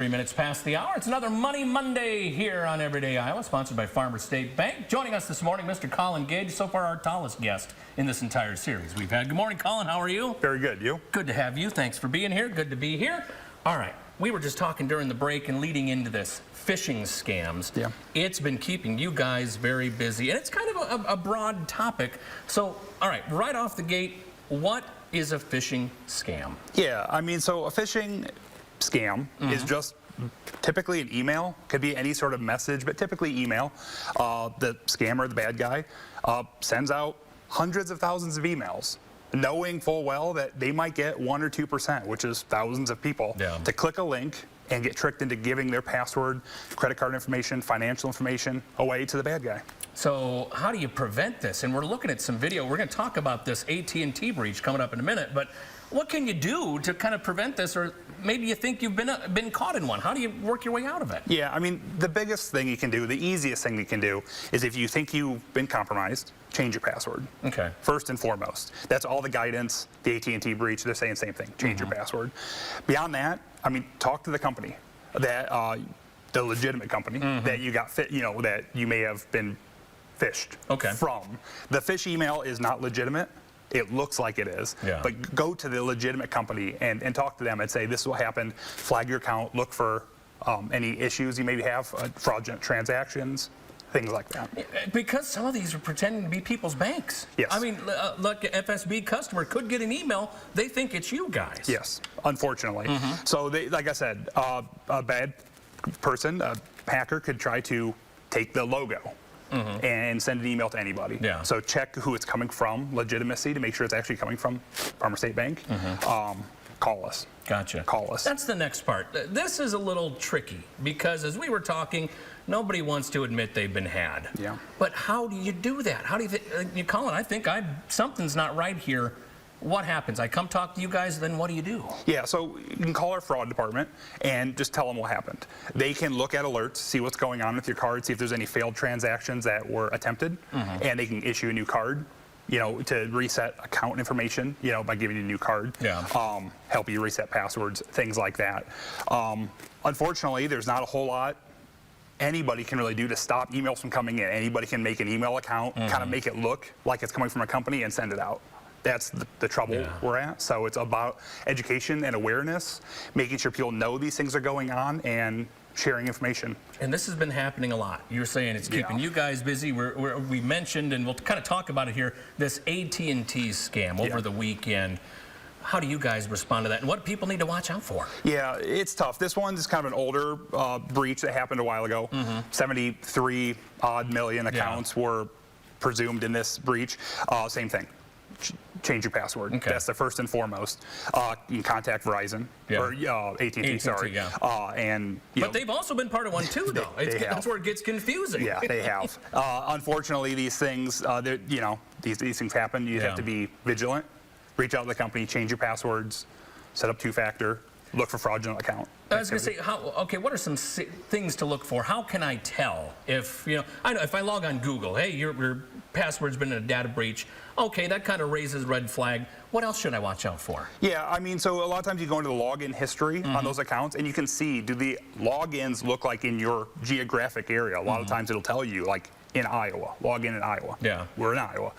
3 minutes past the hour. It's another Money Monday here on Everyday Iowa, sponsored by Farmers State Bank. Joining us this morning, Mr. Kolin Gage, so far our tallest guest in this entire series we've had. Good morning, Kolin. How are you? Very good. You? Good to have you. Thanks for being here. Good to be here. All right. We were just talking during the break and leading into this phishing scams. Yeah. It's been keeping you guys very busy, and it's kind of a broad topic. So, all right, right off the gate, what is a phishing scam? Yeah, I mean, so a phishing scam is just typically an email. Could be any sort of message, but typically email. The scammer, the bad guy, sends out hundreds of thousands of emails, knowing full well that they might get 1 or 2%, which is thousands of people, to click a link and get tricked into giving their password, credit card information, financial information away to the bad guy. So how do you prevent this? And we're looking at some video. We're going to talk about this AT&T breach coming up in a minute, but what can you do to kind of prevent this? Or maybe you think you've been caught in one. How do you work your way out of it? Yeah, I mean, the biggest thing you can do, the easiest thing you can do, is if you think you've been compromised, change your password. Okay. First and foremost. That's all the guidance, the AT&T breach, they're saying the same thing, change your password. Beyond that, I mean, talk to the company, that the legitimate company that you got, that you may have been phished from. The phish email is not legitimate. It looks like it is, but go to the legitimate company and talk to them and say, this is what happened, flag your account, look for any issues you maybe have, fraudulent transactions, things like that. Because some of these are pretending to be people's banks. Yes. I mean, look, FSB customer could get an email, they think it's you guys. Yes, unfortunately. So they, like I said, a bad person, a hacker could try to take the logo and send an email to anybody. So check who it's coming from, legitimacy, to make sure it's actually coming from Farmers State Bank. Call us. Gotcha. Call us. That's the next part. This is a little tricky because as we were talking, nobody wants to admit they've been had. Yeah. But how do you do that? How do you call it? I think something's not right here. What happens? I come talk to you guys, then what do you do? Yeah, so you can call our fraud department and just tell them what happened. They can look at alerts, see what's going on with your card, see if there's any failed transactions that were attempted, and they can issue a new card, to reset account information, by giving you a new card, help you reset passwords, things like that. Unfortunately, there's not a whole lot anybody can really do to stop emails from coming in. Anybody can make an email account, kind of make it look like it's coming from a company and send it out. That's the trouble we're at. So it's about education and awareness, making sure people know these things are going on and sharing information. And this has been happening a lot. You're saying it's keeping you guys busy. We mentioned, and we'll kind of talk about it here, this AT&T scam over the weekend. How do you guys respond to that, and what do people need to watch out for? Yeah, it's tough. This one's kind of an older breach that happened a while ago. 73 odd million accounts were presumed in this breach. Same thing. Change your password. That's the first and foremost. You can contact Verizon or AT&T, sorry. But they've also been part of one too, though. That's where it gets confusing. Yeah, they have. Unfortunately, these things, these things happen. You have to be vigilant. Reach out to the company, change your passwords, set up two-factor. Look for fraudulent account. I was going to say, what are some things to look for? How can I tell if, I know if I log on Google, hey, your password's been in a data breach, okay, that kind of raises red flag. What else should I watch out for? Yeah, I mean, so a lot of times you go into the login history on those accounts, and you can see, do the logins look like in your geographic area? A lot of times it'll tell you, like, in Iowa, log in Iowa. Yeah. We're in Iowa.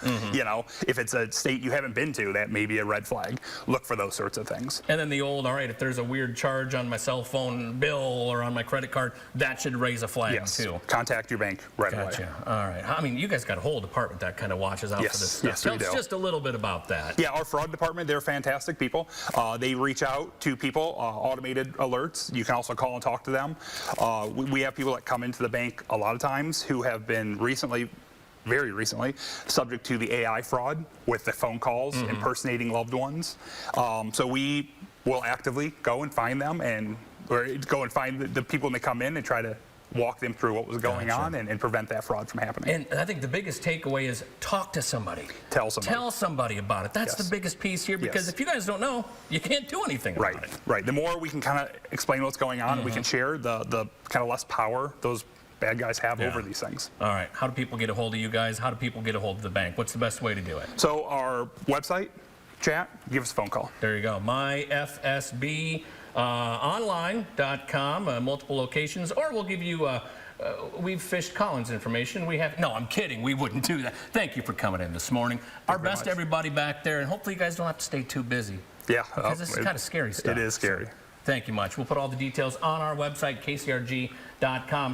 If it's a state you haven't been to, that may be a red flag. Look for those sorts of things. And then the old, all right, if there's a weird charge on my cell phone bill or on my credit card, that should raise a flag too. Contact your bank right away. All right. I mean, you guys got a whole department that kind of watches out for this stuff. Tell us just a little bit about that. Yeah, our fraud department, they're fantastic people. They reach out to people, automated alerts. You can also call and talk to them. We have people that come into the bank a lot of times who have been very recently, subject to the AI fraud with the phone calls, impersonating loved ones. So we will actively go and find them or go and find the people when they come in and try to walk them through what was going on and prevent that fraud from happening. And I think the biggest takeaway is talk to somebody. Tell somebody. Tell somebody about it. That's the biggest piece here, because if you guys don't know, you can't do anything about it. Right. The more we can kind of explain what's going on and we can share, the kind of less power those bad guys have over these things. All right. How do people get a hold of you guys? How do people get a hold of the bank? What's the best way to do it? So our website, chat, give us a phone call. There you go. My FSB. online.com, multiple locations, or we'll give you, we've fished Colin's information. We have, no, I'm kidding. We wouldn't do that. Thank you for coming in this morning. Our best to everybody back there, and hopefully you guys don't have to stay too busy. Yeah. Because this is kind of scary stuff. It is scary. So, thank you much. We'll put all the details on our website, kcrg.com.